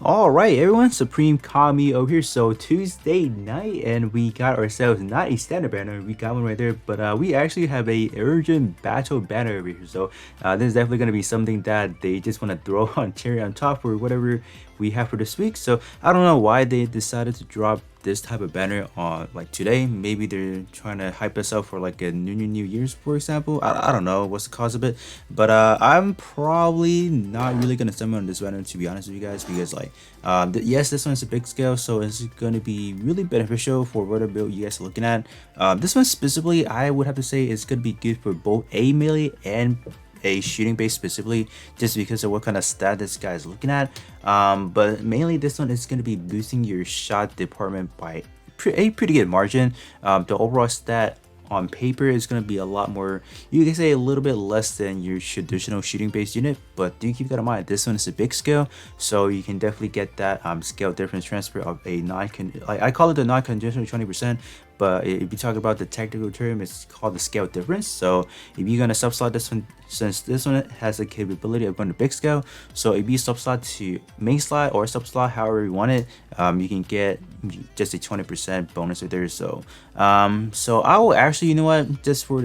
All right, everyone, Supreme Kami over here. So Tuesday night, and we got ourselves not a standard banner, we got one right there, but we actually have a urgent battle banner over here. So this is definitely gonna be something that they just want to throw on cherry on top for whatever we have for this week. So I don't know why they decided to drop this type of banner on like today. Maybe they're trying to hype us up for like a new year's, for example. I don't know what's the cause of it, but I'm probably not really gonna summon on this banner, to be honest with you guys, because like yes, this one's a big scale, so it's gonna be really beneficial for whatever build you guys are looking at. This one specifically, I would have to say it's gonna be good for both a melee and a shooting base specifically, just because of what kind of stat this guy is looking at. But mainly this one is going to be boosting your shot department by a pretty good margin. The overall stat on paper is going to be a lot more, you can say a little bit less than your traditional shooting based unit, but do keep that in mind. This one is a big scale, so you can definitely get that scale difference transfer of a I call it the non-conditional 20%, but if you talk about the technical term, it's called the scale difference. So if you're gonna subslot this one, since this one has the capability of going to big scale, so if you subslot to main slot or subslot however you want it, you can get just a 20% bonus right there. So so I will actually, you know what, just for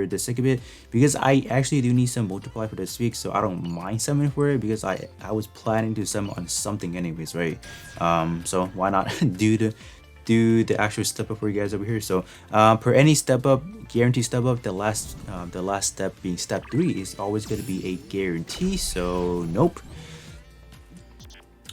the sake of it, because I actually do need some multiply for this week, so I don't mind summoning for it, because I was planning to summon on something anyways, right? So why not do the actual step up for you guys over here. So per any step up, guarantee step up, the last step being step 3 is always going to be a guarantee. So nope.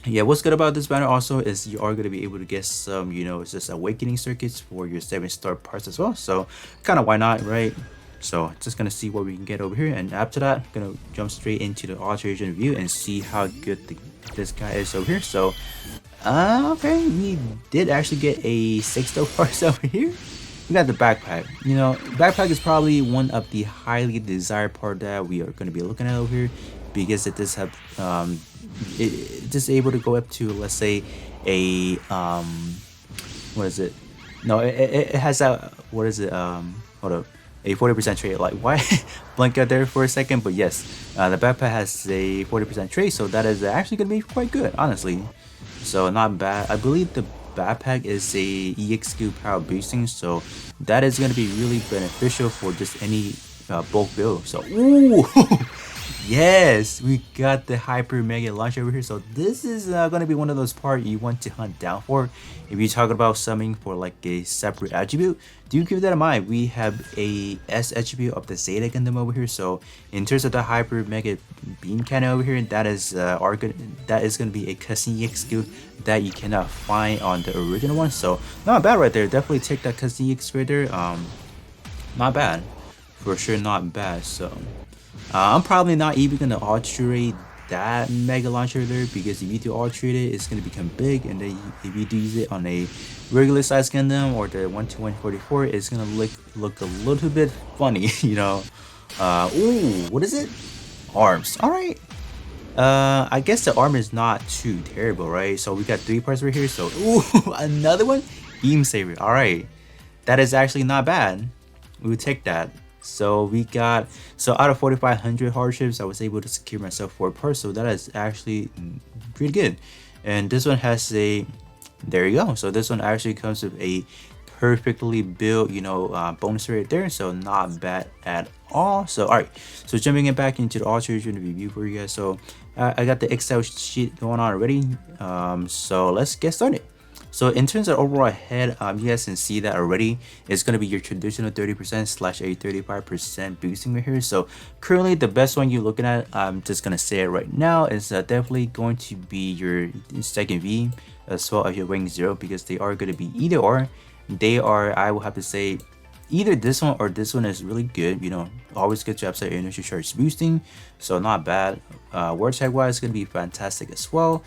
Yeah, what's good about this banner also is you are going to be able to get some, you know, it's just awakening circuits for your 7-star parts as well. So kind of why not, right? So just gonna see what we can get over here, and after that I'm gonna jump straight into the alteration view and see how good this guy is over here. So okay, we did actually get a 6-star parts over here. We got the backpack. You know, backpack is probably one of the highly desired part that we are going to be looking at over here, because it does have it is able to go up to, let's say, a what is it? No, it has a, what is it? Hold up, a 40% trade. Like, why blank out there for a second? But yes, the backpack has a 40% trade, so that is actually gonna be quite good, honestly. So not bad. I believe the backpack is a EXQ power boosting, so that is gonna be really beneficial for just any bulk build. So ooh. Yes, we got the hyper mega launch over here. So this is gonna be one of those parts you want to hunt down for if you're talking about summoning for like a separate attribute. Do keep that in mind. We have a S attribute of the Zeta Gundam over here. So in terms of the hyper mega beam cannon over here, that is gonna be a custom EXQ that you cannot find on the original one. So not bad right there. Definitely take that custom EXQ right there. Not bad for sure, not bad. So I'm probably not even gonna alterate that mega launcher there, because if you do alterate it, it's gonna become big, and then if you do use it on a regular size Gundam or the 1-to-144, it's gonna look a little bit funny, you know. Ooh, what is it? Arms. All right. I guess the arm is not too terrible, right? So we got 3 parts right here. So ooh, another one, beam saber. All right, that is actually not bad. We would take that. So we got, so out of 4,500 hardships, I was able to secure myself 4 parts, so that is actually pretty good. And this one has a, there you go. So this one actually comes with a perfectly built, you know, bonus right there, so not bad at all. So all right, so jumping it back into the alteration review for you guys. So I got the Excel sheet going on already. So let's get started. So in terms of overall head, you guys can see that already. It's going to be your traditional 30% slash a 35% boosting right here. So currently the best one you're looking at, I'm just going to say it right now, is definitely going to be your second V as well as your wing 0, because they are going to be either or. They are, I will have to say, either this one or this one is really good. You know, always good to have some energy charge boosting, so not bad. Word tag wise, going to be fantastic as well.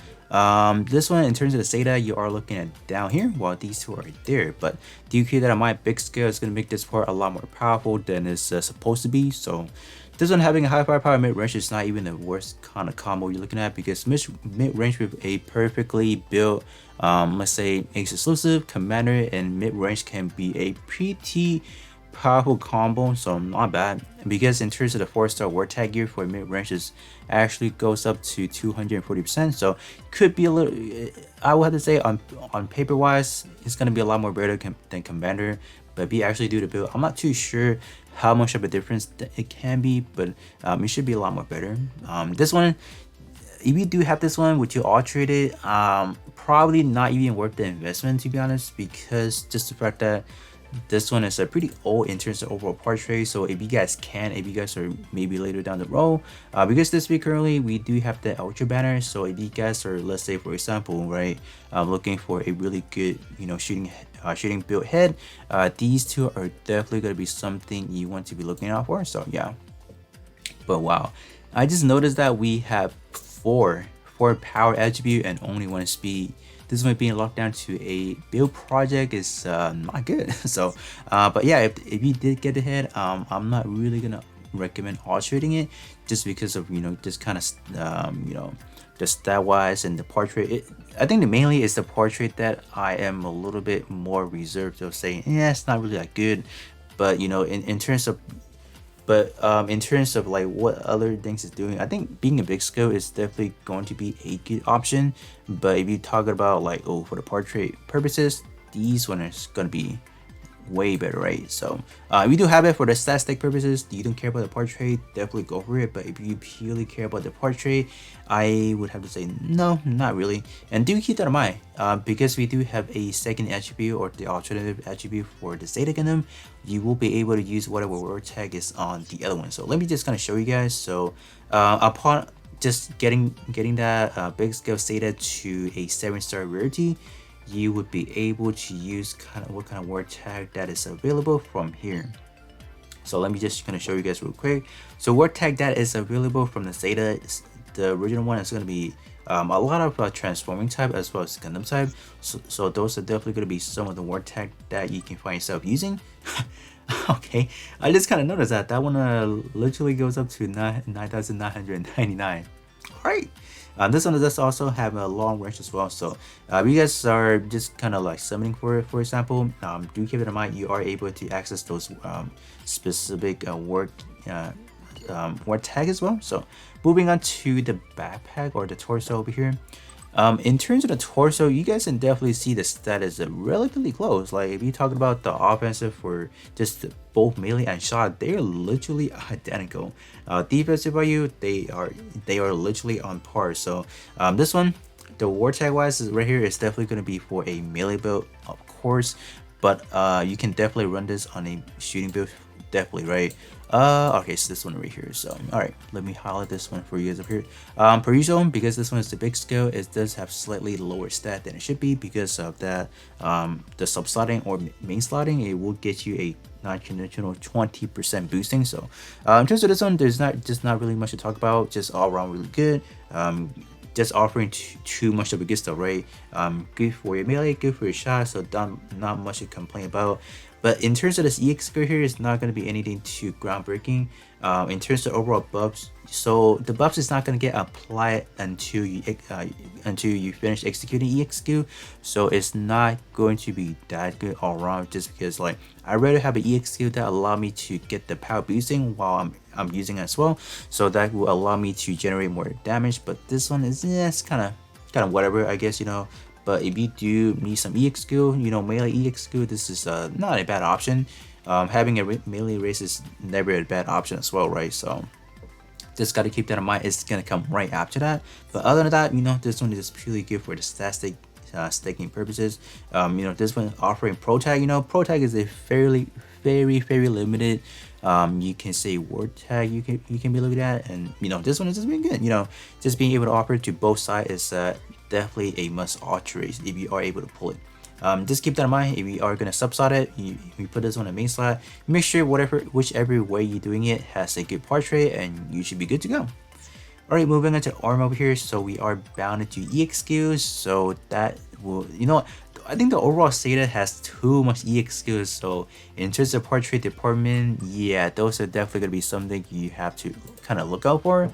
This one, in terms of the Zeta, you are looking at down here, while these two are there. But do you keep that in mind? Big scale is going to make this part a lot more powerful than it's supposed to be. So this one having a high firepower mid-range is not even the worst kind of combo you're looking at, because mid-range with a perfectly built, let's say, Ace exclusive commander and mid-range can be a pretty powerful combo, so not bad. Because in terms of the 4-star war tag gear for mid range is actually goes up to 240%, so could be a little. I would have to say on paper wise, it's gonna be a lot more better than Commander. But if you actually do the build, I'm not too sure how much of a difference it can be, but it should be a lot more better. This one, if you do have this one, would you alterate it? Probably not even worth the investment, to be honest, because just the fact that this one is a pretty old in terms of overall portrait. So if you guys can, if you guys are maybe later down the road, because this week currently we do have the ultra banner. So if you guys are, let's say for example, right, looking for a really good, you know, shooting build head, these two are definitely going to be something you want to be looking out for. So yeah. But wow, I just noticed that we have four power attribute and only one speed. This one being locked down to a build project is not good. So but yeah, if you did get ahead, I'm not really gonna recommend alterating it, just because of, you know, just kind of you know, the stat wise and the portrait. I think mainly is the portrait that I am a little bit more reserved of saying, yeah, it's not really that good. But you know, in terms of in terms of like what other things it's doing, I think being a big scale is definitely going to be a good option. But if you talk about like, oh, for the portrait purposes, these one is gonna be way better, right? So if you do have it for the statistic purposes, you don't care about the portrait, definitely go for it. But if you purely care about the portrait, I would have to say no, not really. And do keep that in mind, because we do have a second attribute or the alternative attribute for the Zeta Gundam. You will be able to use whatever word tag is on the other one. So let me just kind of show you guys. So upon just getting that big scale Zeta to a 7-star rarity, you would be able to use what kind of word tag that is available from here. So let me just kind of show you guys real quick. So word tag that is available from the Zeta, the original one is going to be a lot of transforming type as well as Gundam type. So those are definitely going to be some of the word tag that you can find yourself using. Okay, I just kind of noticed that one literally goes up to 9,999. All right. This one does also have a long range as well. So if you guys are just kind of like summoning for example, do keep it in mind you are able to access those specific word tag as well. So moving on to the backpack or the torso over here. In terms of the torso, you guys can definitely see the status relatively close. Like if you talk about the offensive for just both melee and shot, they are literally identical. Defensive value, they are literally on par. So this one, the war tag wise is right here, is definitely going to be for a melee build, of course, but you can definitely run this on a shooting build, definitely, right? Okay, so this one right here. So all right, let me highlight this one for you guys up here. Per usual, because this one is the big scale, it does have slightly lower stat than it should be because of that the sub slotting or main slotting. It will get you a non-conventional 20% boosting. So in terms of this one, there's not really much to talk about, just all around really good. Just offering too much of a good stuff, right? Good for your melee, good for your shot, so not much to complain about. But in terms of this EX skill here, it's not going to be anything too groundbreaking. In terms of overall buffs, so the buffs is not going to get applied until you finish executing EX skill. So it's not going to be that good all around, just because like I'd rather have an EX skill that allow me to get the power boosting while I'm using it as well. So that will allow me to generate more damage. But this one is, yeah, it's kind of whatever, I guess, you know. But if you do need some EX skill, you know, melee EX skill, this is not a bad option. Having a melee race is never a bad option as well, right? So just got to keep that in mind. It's gonna come right after that. But other than that, you know, this one is purely good for the static staking purposes. You know, this one offering pro tag. You know, pro tag is a very limited. You can say word tag you can be looking at, and you know, this one is just being good. You know, just being able to offer to both sides is definitely a must alterate if you are able to pull it. Just keep that in mind. If you are gonna subslot it, you put this on a main slot. Make sure whichever way you're doing it has a good portrait, and you should be good to go. Alright, moving on to arm over here. So we are bounded to EX skills, so that will, you know, I think the overall Zeta has too much EX skills. So in terms of portrait department, yeah, those are definitely gonna be something you have to kind of look out for.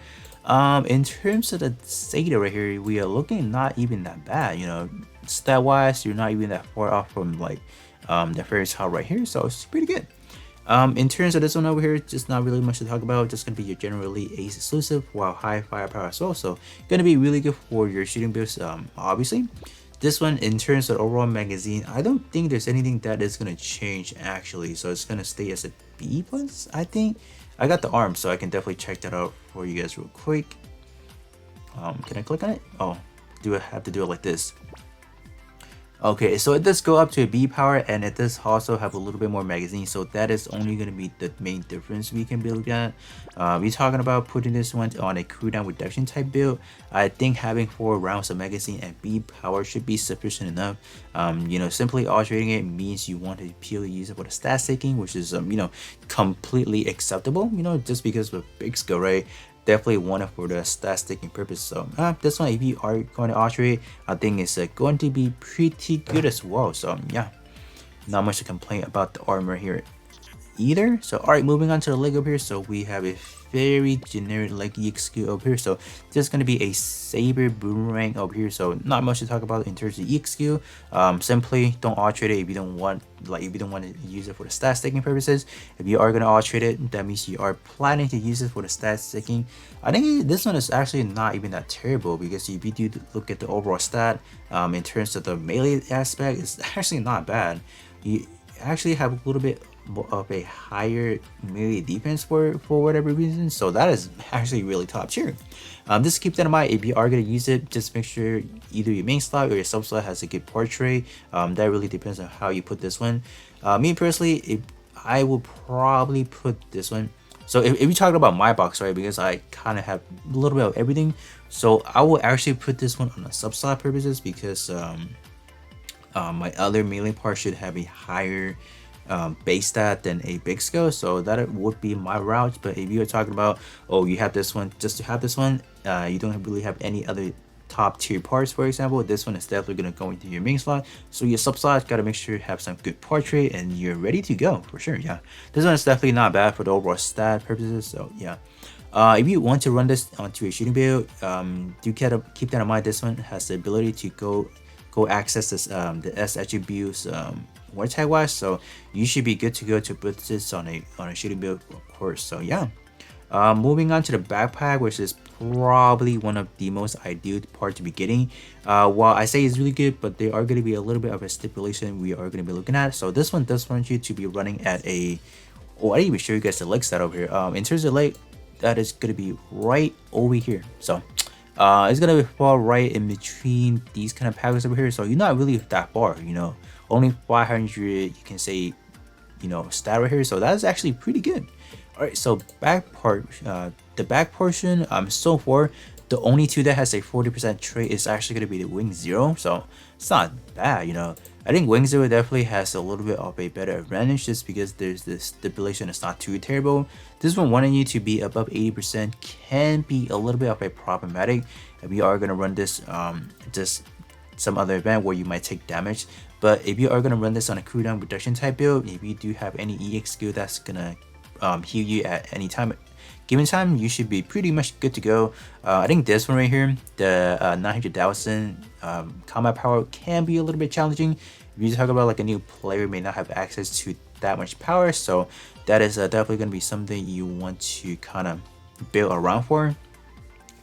In terms of the Zeta right here, we are looking not even that bad, you know, stat wise you're not even that far off from like the first hall right here, so it's pretty good. In terms of this one over here, just not really much to talk about. Just gonna be your generally ace exclusive while high firepower as well. So gonna be really good for your shooting builds. Obviously, this one in terms of overall magazine, I don't think there's anything that is gonna change actually. So it's gonna stay as a B plus. I think I got the arm, so I can definitely check that out for you guys real quick. Can I click on it? Oh, do I have to do it like this? Okay, so it does go up to a B power, and it does also have a little bit more magazine, so that is only going to be the main difference we can build at. We're talking about putting this one on a cooldown reduction type build. I think having 4 rounds of magazine and B power should be sufficient enough. You know, simply altering it means you want to purely use it for the stat staking, which is you know, completely acceptable. You know, just because of big skill, right? Definitely want it for the stat staking purpose. So this one, if you are going to alterate, I think it's going to be pretty good as well. So yeah, not much to complain about the armor here either. So alright, moving on to the leg up here. So we have a very generic leg EXQ over here. So there's going to be a saber boomerang over here. So not much to talk about in terms of EXQ. Simply don't alterate it if you don't want, to use it for the stat staking purposes. If you are going to alterate it, that means you are planning to use it for the stat staking. I think this one is actually not even that terrible, because if you do look at the overall stat, in terms of the melee aspect, it's actually not bad. You actually have a little bit of a higher melee defense for whatever reason, so that is actually really top tier. Just keep that in mind. If you are going to use it, just make sure either your main slot or your sub slot has a good portrait. That really depends on how you put this one. Me personally, I will probably put this one. So if you talk about my box, right, because I kind of have a little bit of everything, so I will actually put this one on a sub slot purposes, because my other melee part should have a higher base stat than a big skill, so that would be my route. But if you're talking about, oh, you have this one just to have this one, you don't really have any other top tier parts, for example, this one is definitely going to go into your main slot. So your sub slot got to make sure you have some good portrait and you're ready to go for sure. Yeah, this one is definitely not bad for the overall stat purposes. So yeah, if you want to run this onto a shooting build, do keep that in mind. This one has the ability to go access this the S attributes war tag wise, so you should be good to go to put this on a shooting build, of course. So yeah, moving on to the backpack, which is probably one of the most ideal part to be getting. While I say it's really good, but there are going to be a little bit of a stipulation we are going to be looking at. So this one does want you to be running at a, oh, I didn't even show you guys the leg stat over here. In terms of leg, that is going to be right over here. So it's gonna fall right in between these kind of packets over here, so you're not really that far, you know, only 500 you can say, you know, stat right here, so that's actually pretty good. All right, so back part, the back portion, so far the only two that has a 40% trait is actually going to be the wing 0, so it's not bad, you know. I think wing 0 definitely has a little bit of a better advantage, just because there's this stipulation is not too terrible. This one wanting you to be above 80% can be a little bit of a problematic if you are going to run this just some other event where you might take damage. But if you are going to run this on a cooldown reduction type build, if you do have any EX skill that's gonna heal you at any time given time, you should be pretty much good to go. I think this one right here, the 900,000 combat power, can be a little bit challenging if you talk about like a new player may not have access to that much power, so that is definitely going to be something you want to kind of build around for.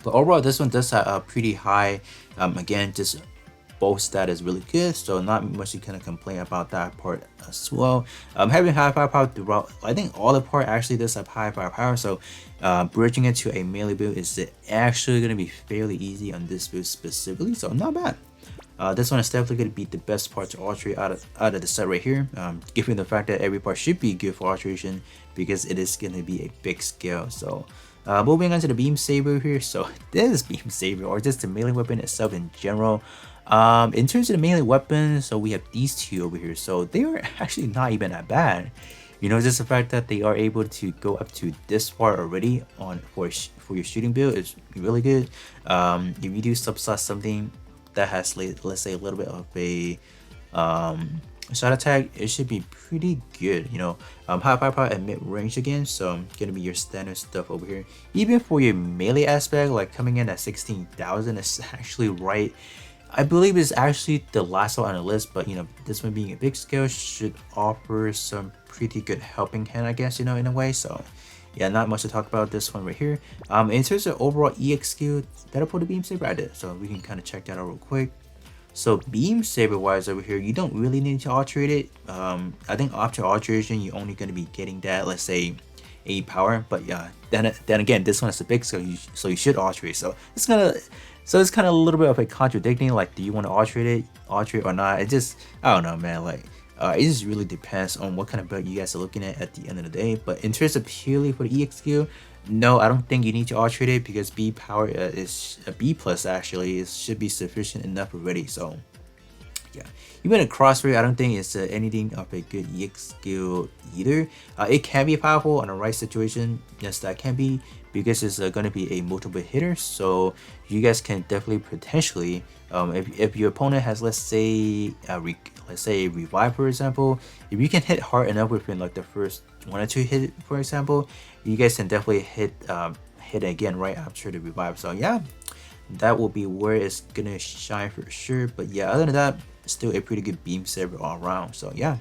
But overall, this one does have a pretty high, again, just both stat is really good, so not much you can complain about that part as well. Having high firepower throughout, I think all the part actually does have high firepower, so bridging it to a melee build is actually going to be fairly easy on this build specifically, so not bad. This one is definitely going to be the best part to alterate out of the set right here, given the fact that every part should be good for alteration because it is going to be a big scale. So moving on to the beam saber here, so this beam saber, or just the melee weapon itself in general. In terms of the melee weapons, so we have these two over here, so they are actually not even that bad. You know, just the fact that they are able to go up to this far already on for your shooting build is really good. If you do subslot something that has, let's say, a little bit of a shot attack, it should be pretty good. You know, high firepower and mid range again, so gonna be your standard stuff over here. Even for your melee aspect, like coming in at 16,000 is actually right I believe is actually the last one on the list, but this one being a big scale should offer some pretty good helping hand, I guess, in a way. So yeah, not much to talk about this one right here. In terms of overall EXQ, that'll put the beam saber I did, so we can kind of check that out real quick. So beam saber wise over here, you don't really need to alterate it. I think after alteration, you're only going to be getting that, let's say, 8 power. But yeah, then again, this one is a big scale, so you should alterate. So it's kind of a little bit of a contradicting. Like, do you want to alterate or not? It just, I don't know, man. Like, it just really depends on what kind of build you guys are looking at the end of the day. But in terms of purely for the EXQ, no, I don't think you need to alterate it because B power is a B plus actually. It should be sufficient enough already. So yeah, even a crossfire, I don't think it's anything of a good EX skill either. It can be powerful on the right situation. Yes, that can be, because it's going to be a multiple hitter. So you guys can definitely potentially, if your opponent has, let's say a revive, for example, if you can hit hard enough within like the first 1 or 2 hit, for example, you guys can definitely hit again right after the revive. So yeah, that will be where it's gonna shine for sure. But yeah, other than that, still a pretty good beam saber all around. So yeah,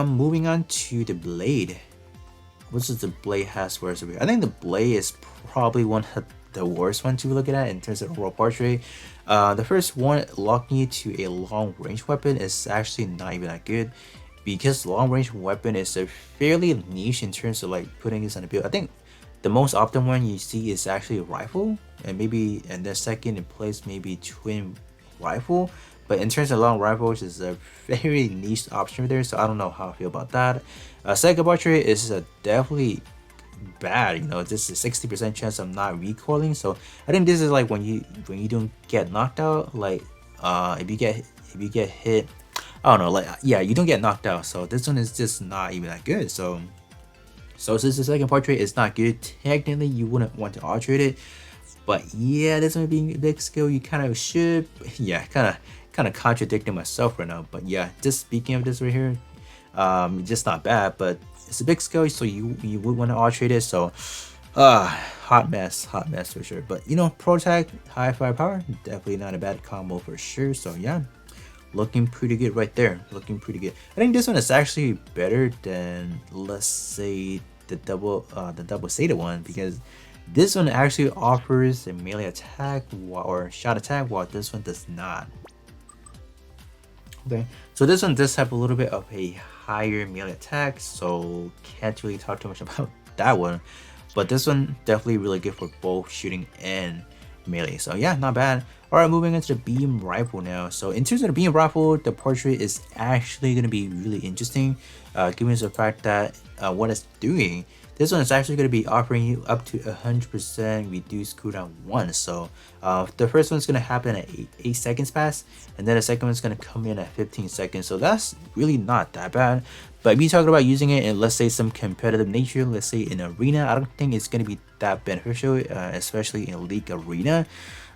moving on to the blade. What does the blade has for us over here? I think the blade is probably one of the worst one to look at in terms of overall portrait. The first one, locking you to a long range weapon, is actually not even that good, because long range weapon is a fairly niche in terms of like putting this on the build. I think the most often one you see is actually a rifle, and then second in place maybe twin rifle. But in terms of long rifles, is a very niche option there, so I don't know how I feel about that. Second portrait is definitely bad. This is 60% chance of not recoiling. So I think this is like when you don't get knocked out. Like if you get hit, I don't know. Like yeah, you don't get knocked out. So this one is just not even that good. So since the second portrait is not good, technically you wouldn't want to alterate it. But yeah, this one being a big skill, you kind of should. Yeah, kind of contradicting myself right now. But yeah, just speaking of this right here, just not bad, but it's a big skill, so you would want to alterate it. So hot mess for sure. But pro tag, high firepower, definitely not a bad combo for sure. So yeah, looking pretty good right there, looking pretty good. I think this one is actually better than, let's say, the double Zeta one, because this one actually offers a melee attack or shot attack, while this one does not. Okay, so this one does have a little bit of a higher melee attack, so can't really talk too much about that one. But this one definitely really good for both shooting and melee. So yeah, not bad. Alright, moving into the beam rifle now. So in terms of the beam rifle, the portrait is actually going to be really interesting, given the fact that what it's doing. This one is actually going to be offering you up to 100% reduced cooldown 1. So the first one's going to happen at 8 seconds pass, and then the second one's going to come in at 15 seconds. So that's really not that bad. But if you're talking about using it in, let's say, some competitive nature, let's say in arena, I don't think it's going to be that beneficial, especially in League Arena.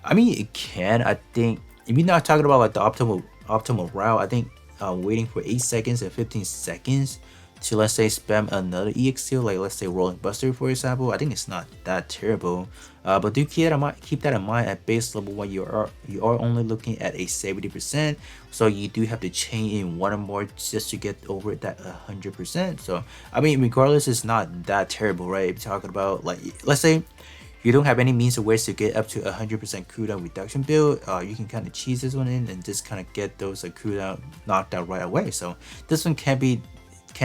I mean, it can. I think if you're not talking about like the optimal route, I think waiting for 8 seconds and 15 seconds to, let's say, spam another EXQ, like let's say Rolling Buster, for example, I think it's not that terrible. But do keep that in mind at base level when you are only looking at a 70%, so you do have to chain in one or more just to get over that 100%. So I mean, regardless, it's not that terrible, right? If you're talking about, like, let's say you don't have any means or ways to get up to 100% cooldown reduction build, you can kind of cheese this one in and just kind of get those cooldown knocked out right away. So this one can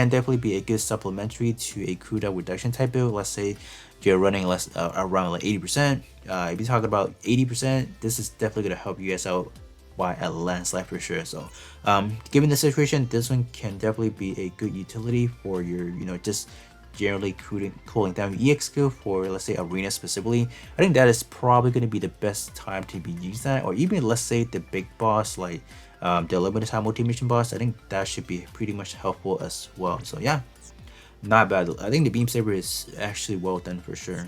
definitely be a good supplementary to a cooldown reduction type build. Let's say you're running around like 80%. If you're talking about 80%, this is definitely gonna help you guys out by a landslide for sure. So given the situation, this one can definitely be a good utility for your, just generally cooling down your EX skill for, let's say, arena specifically. I think that is probably going to be the best time to be using that, or even, let's say, the big boss, like the limited time multi-mission boss. I think that should be pretty much helpful as well. So yeah, not bad. I think the beam saber is actually well done for sure.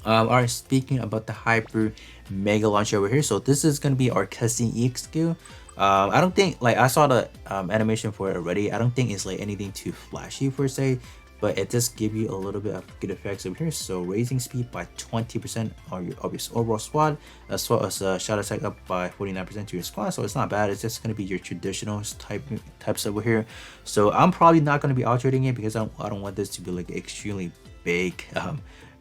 Alright, speaking about the hyper mega launcher over here, so this is going to be our custom EX skill. I don't think, like, I saw the animation for it already. I don't think it's like anything too flashy per se, but it does give you a little bit of good effects over here. So raising speed by 20% on your overall squad, as well as shot attack up by 49% to your squad. So it's not bad. It's just going to be your traditional types over here. So I'm probably not going to be altering it because I don't want this to be like extremely big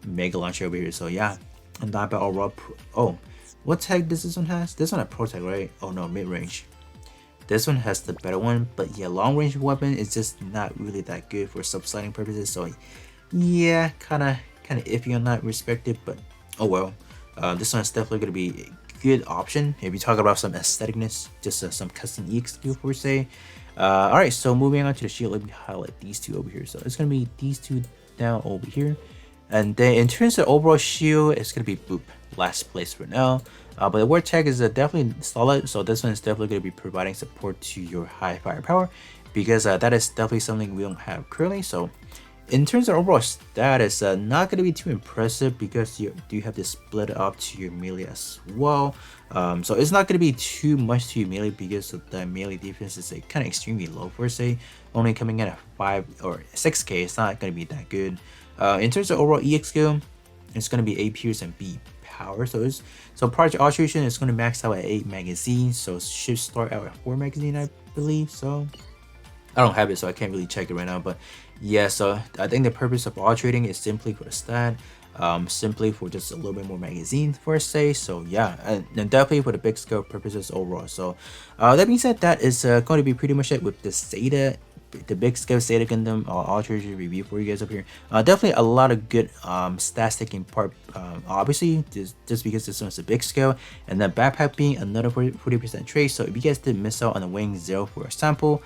mega launcher over here. So yeah, and not bad overall. Oh, what tag does this one has? This one a pro tag, right? Oh no, mid range. This one has the better one, but yeah, long range weapon is just not really that good for subsliding purposes. So yeah, kind of iffy on that respective, but oh well. This one is definitely gonna be a good option if you talk about some aestheticness, just some custom EX per se. All right, so moving on to the shield, let me highlight these two over here. So it's gonna be these two down over here. And then in terms of overall shield, it's gonna be boop, last place for now. But the word tag is definitely solid, so this one is definitely gonna be providing support to your high firepower because that is definitely something we don't have currently. So in terms of overall status, not gonna be too impressive because you do have to split it up to your melee as well. So it's not gonna be too much to your melee because of the melee defense is kind of extremely low for say, only coming in at 5 or 6k. It's not gonna be that good. In terms of overall EX skill, it's going to be A pierce and B power. So Project Alteration is going to max out at 8 magazines, so it should start out at 4 magazine, I believe. So I don't have it, so I can't really check it right now. But yeah, so I think the purpose of alterating is simply for the stat, simply for just a little bit more magazine for say. So yeah, and definitely for the big scale purposes overall. So that being said, that is going to be pretty much it with the the big scale Zeta Gundam Alteration review for you guys up here. Definitely a lot of good stats taking part. Obviously, just because this one's a big scale, and then backpack being another 40% trade. So if you guys did miss out on the weighing 0 for a sample,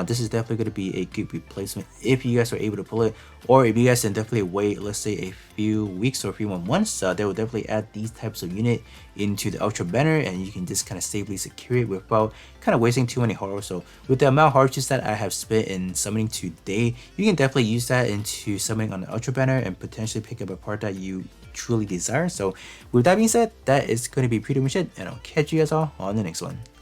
this is definitely going to be a good replacement if you guys are able to pull it. Or if you guys can definitely wait, let's say a few weeks or a few more months, they will definitely add these types of unit into the Ultra banner, and you can just kind of safely secure it without kind of wasting too many horror. So with the amount of hard juice that I have spent in summoning today, you can definitely use that into summoning on the Ultra banner and potentially pick up a part that you truly desire. So with that being said, that is going to be pretty much it, and I'll catch you guys all on the next one.